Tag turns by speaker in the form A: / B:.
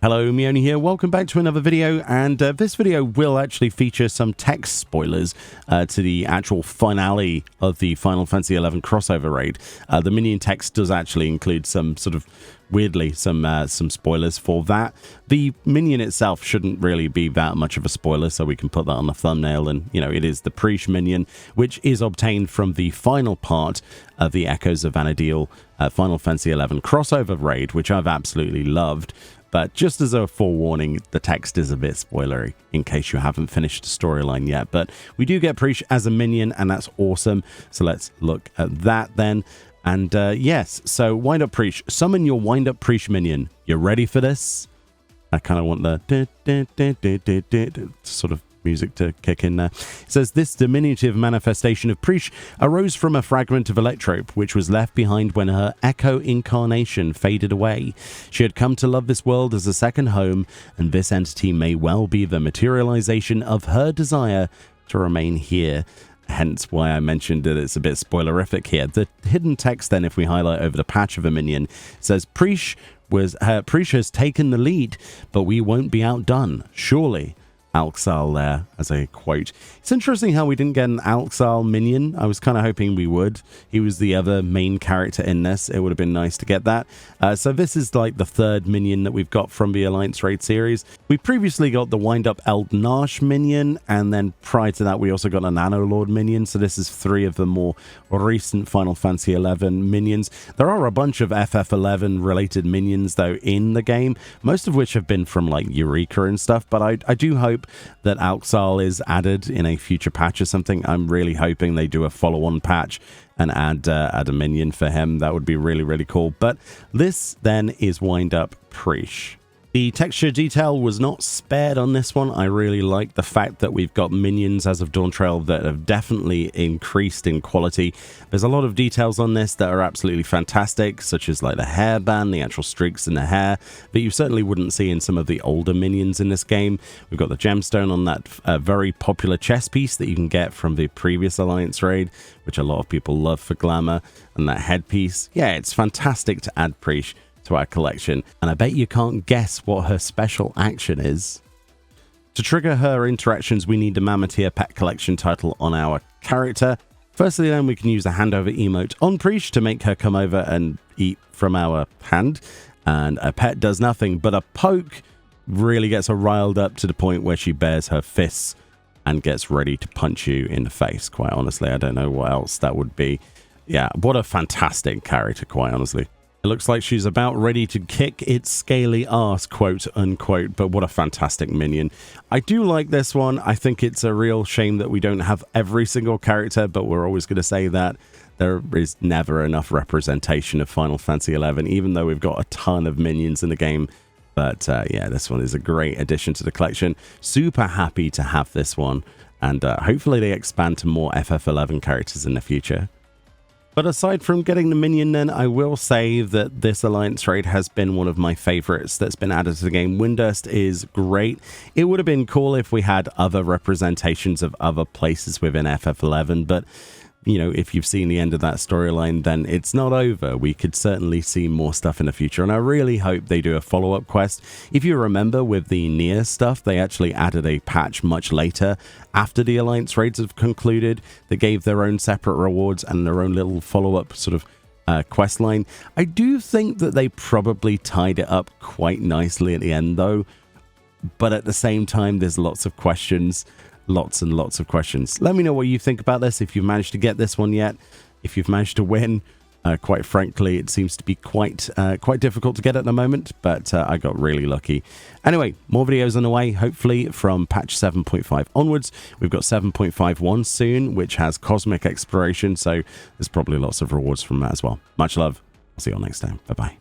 A: Hello, Meoni here. Welcome back to another video, and this video will actually feature some text spoilers to the actual finale of the Final Fantasy XI crossover raid. The minion text does actually include some sort of weirdly some spoilers for that. The minion itself shouldn't really be that much of a spoiler, so we can put that on the thumbnail. And you know, it is the Prishe Minion, which is obtained from the final part of the Echoes of Vana'diel Final Fantasy XI crossover raid, which I've absolutely loved. But just as a forewarning, the text is a bit spoilery in case you haven't finished the storyline yet. But we do get Prishe as a minion, and that's awesome. So let's look at that then. And yes, so wind up Prishe. Summon your wind up Prishe minion. You ready for this? I kind of want the sort of music to kick in there. It says, this diminutive manifestation of Prishe arose from a fragment of electrope which was left behind when her echo incarnation faded away. She had come to love this world as a second home, and this entity may well be the materialization of her desire to remain here. Hence why I mentioned that it's a bit spoilerific here. The hidden text then, if we highlight over the patch of a minion, says Prishe has taken the lead, but we won't be outdone, surely. Alxal there as a quote. It's interesting how we didn't get an Alxal minion. I was kind of hoping we would. He was the other main character in this. It would have been nice to get that. So this is like the third minion that we've got from the Alliance Raid series. We previously got the Wind Up Eldnash minion, and then prior to that we also got a Nanolord minion. So this is three of the more recent Final Fantasy XI minions. There are a bunch of FF11 related minions though in the game, most of which have been from like Eureka and stuff, but I do hope that Alxal is added in a future patch or something. I'm really hoping they do a follow-on patch and add a minion for him. That would be really, really cool. But this then is Wind Up Prishe. The texture detail was not spared on this one. I really like the fact that we've got minions as of Dawntrail that have definitely increased in quality. There's a lot of details on this that are absolutely fantastic, such as like the hairband, the actual streaks in the hair, that you certainly wouldn't see in some of the older minions in this game. We've got the gemstone on that very popular chest piece that you can get from the previous Alliance raid, which a lot of people love for glamour, and that headpiece. Yeah, it's fantastic to add Prishe to our collection, and I bet you can't guess what her special action is. To trigger her interactions, we need the Mammotier pet collection title on our character. Firstly, then we can use the handover emote on Prishe to make her come over and eat from our hand, and a pet does nothing, but a poke really gets her riled up to the point where she bares her fists and gets ready to punch you in the face. Quite honestly, I don't know what else that would be. Yeah, what a fantastic character, quite honestly. It looks like she's about ready to kick its scaly ass, quote unquote, but what a fantastic minion. I do like this one. I think it's a real shame that we don't have every single character, but we're always going to say that. There is never enough representation of Final Fantasy XI, even though we've got a ton of minions in the game. But yeah, this one is a great addition to the collection. Super happy to have this one, and hopefully they expand to more FF11 characters in the future. But aside from getting the minion then, I will say that this Alliance raid has been one of my favorites that's been added to the game. Windurst is great. It would have been cool if we had other representations of other places within FF11, but you know, if you've seen the end of that storyline, then it's not over. We could certainly see more stuff in the future, and I really hope they do a follow-up quest. If you remember with the Nier stuff, they actually added a patch much later after the Alliance raids have concluded. They gave their own separate rewards and their own little follow-up sort of quest line. I do think that they probably tied it up quite nicely at the end though, but at the same time there's lots of questions. Lots and lots of questions. Let me know what you think about this, if you've managed to get this one yet, if you've managed to win. Quite frankly, it seems to be quite difficult to get at the moment, but I got really lucky. Anyway, more videos on the way, hopefully from patch 7.5 onwards. We've got 7.51 soon, which has cosmic exploration, so there's probably lots of rewards from that as well. Much love. I'll see you all next time. Bye-bye.